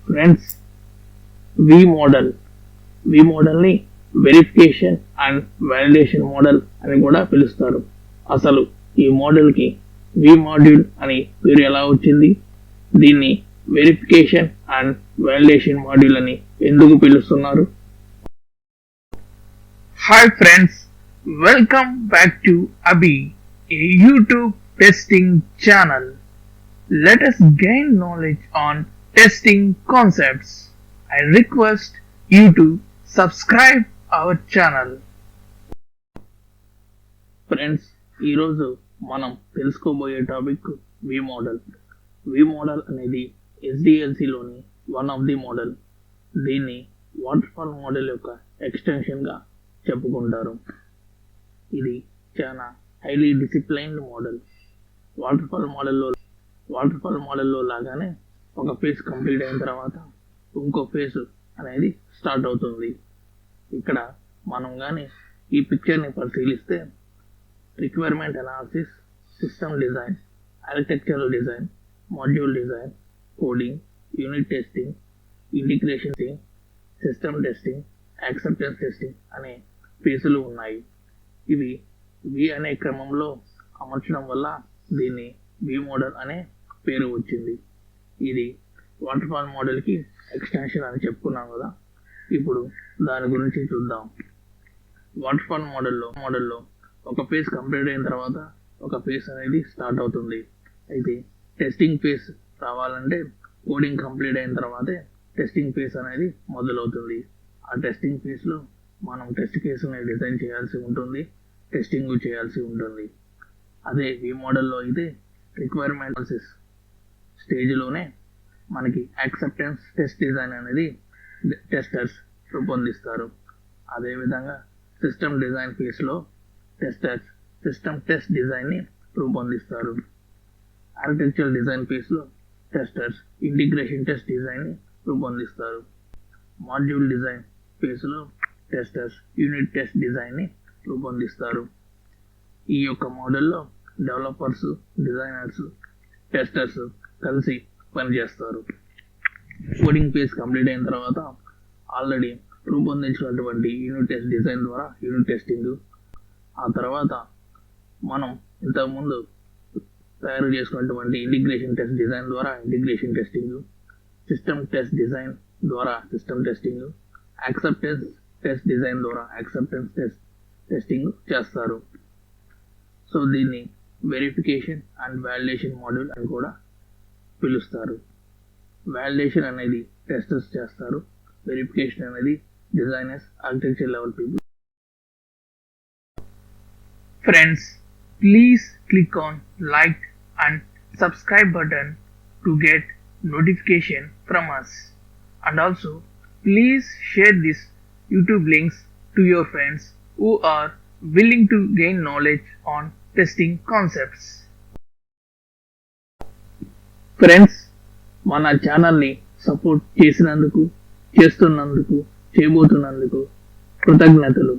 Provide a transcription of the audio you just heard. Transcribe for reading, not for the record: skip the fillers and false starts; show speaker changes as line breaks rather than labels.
Friends, వి మోడల్ని verification and validation model అని కూడా పిలుస్తారు. అసలు ఈ మోడల్కి వి మాడ్యూల్ అని పేరు ఎలా వచ్చింది? దీన్ని వెరిఫికేషన్ అండ్ వాలిడేషన్ మాడ్యూల్ అని ఎందుకు పిలుస్తున్నారు? Hi friends, welcome back to Abhey, a YouTube testing channel. Let us gain knowledge on testing concepts. I request you to subscribe our channel. Friends, ఈరోజు మనం తెలుసుకోబోయే టాపిక్ వి మోడల్. వి model అనేది SDLCలోని one of the model. దీన్ని waterfall model యొక్క ఎక్స్టెన్షన్గా చెప్పుకుంటారు. ఇది చాలా highly disciplined model. Waterfall మోడల్లో లాగానే ఒక ఫేజ్ కంప్లీట్ అయిన తర్వాత ఇంకో ఫేజ్ అనేది స్టార్ట్ అవుతుంది. ఇక్కడ మనం కానీ ఈ పిక్చర్ని పరిశీలిస్తే requirement analysis, system design, architectural design, module design, coding, unit testing, integration testing, system testing, acceptance testing అనే ఫేజులు ఉన్నాయి. ఇవి వి అనే క్రమంలో అమర్చడం వల్ల దీన్ని వి మోడల్ అనే పేరు వచ్చింది. ఇది వాటర్ఫాల్ మోడల్కి ఎక్స్టెన్షన్ అని చెప్పుకున్నాం కదా. ఇప్పుడు దాని గురించి చూద్దాం. వాటర్ఫాల్ మోడల్లో ఒక ఫేజ్ కంప్లీట్ అయిన తర్వాత ఒక ఫేజ్ అనేది స్టార్ట్ అవుతుంది. అయితే టెస్టింగ్ ఫేజ్ రావాలంటే కోడింగ్ కంప్లీట్ అయిన తర్వాతే టెస్టింగ్ ఫేజ్ అనేది మొదలవుతుంది. ఆ టెస్టింగ్ ఫేజ్లో మనం టెస్ట్ కేసుని డిజైన్ చేయాల్సి ఉంటుంది, టెస్టింగ్ చేయాల్సి ఉంటుంది. అదే వి మోడల్లో అయితే రిక్వైర్మెంట్ అనాలిసిస్ స్టేజ్లోనే మనకి యాక్సెప్టెన్స్ టెస్ట్ డిజైన్ అనేది టెస్టర్స్ రూపొందిస్తారు. అదేవిధంగా సిస్టమ్ డిజైన్ ఫేజ్లో టెస్టర్స్ సిస్టమ్ టెస్ట్ డిజైన్ని రూపొందిస్తారు. ఆర్కిటెక్చరల్ డిజైన్ ఫేజ్లో టెస్టర్స్ ఇంటిగ్రేషన్ టెస్ట్ డిజైన్ని రూపొందిస్తారు. మాడ్యూల్ డిజైన్ ఫేజ్లో టెస్టర్స్ యూనిట్ టెస్ట్ డిజైన్ని రూపొందిస్తారు. ఈ యొక్క మోడల్లో డెవలపర్స్, డిజైనర్స్, టెస్టర్స్ కలిసి పనిచేస్తారు. కోడింగ్ ఫేజ్ కంప్లీట్ అయిన తర్వాత ఆల్రెడీ రూపొందించినటువంటి యూనిట్ టెస్ట్ డిజైన్ ద్వారా యూనిట్ టెస్టింగ్, ఆ తర్వాత మనం ఇంతకుముందు తయారు చేసుకున్నటువంటి ఇంటిగ్రేషన్ టెస్ట్ డిజైన్ ద్వారా integration testing, system test design ద్వారా system testing, acceptance test design ద్వారా యాక్సెప్టెన్స్ టెస్టింగ్ చేస్తారు. సో దీన్ని వెరిఫికేషన్ అండ్ వాలిడేషన్ మాడ్యూల్ అని కూడా పిలుస్తారు. వాలిడేషన్ అనేది టెస్టర్స్ చేస్తారు, వెరిఫికేషన్ అనేది designers, architecture level people. Friends, please click on like and subscribe button to get notification from us, and also please share this YouTube links to your friends who are willing to gain knowledge on testing concepts. Friends, మన ఛానల్ని support చేసినందుకు, చేస్తున్నందుకు, చేయబోతున్నందుకు కృతజ్ఞతలు.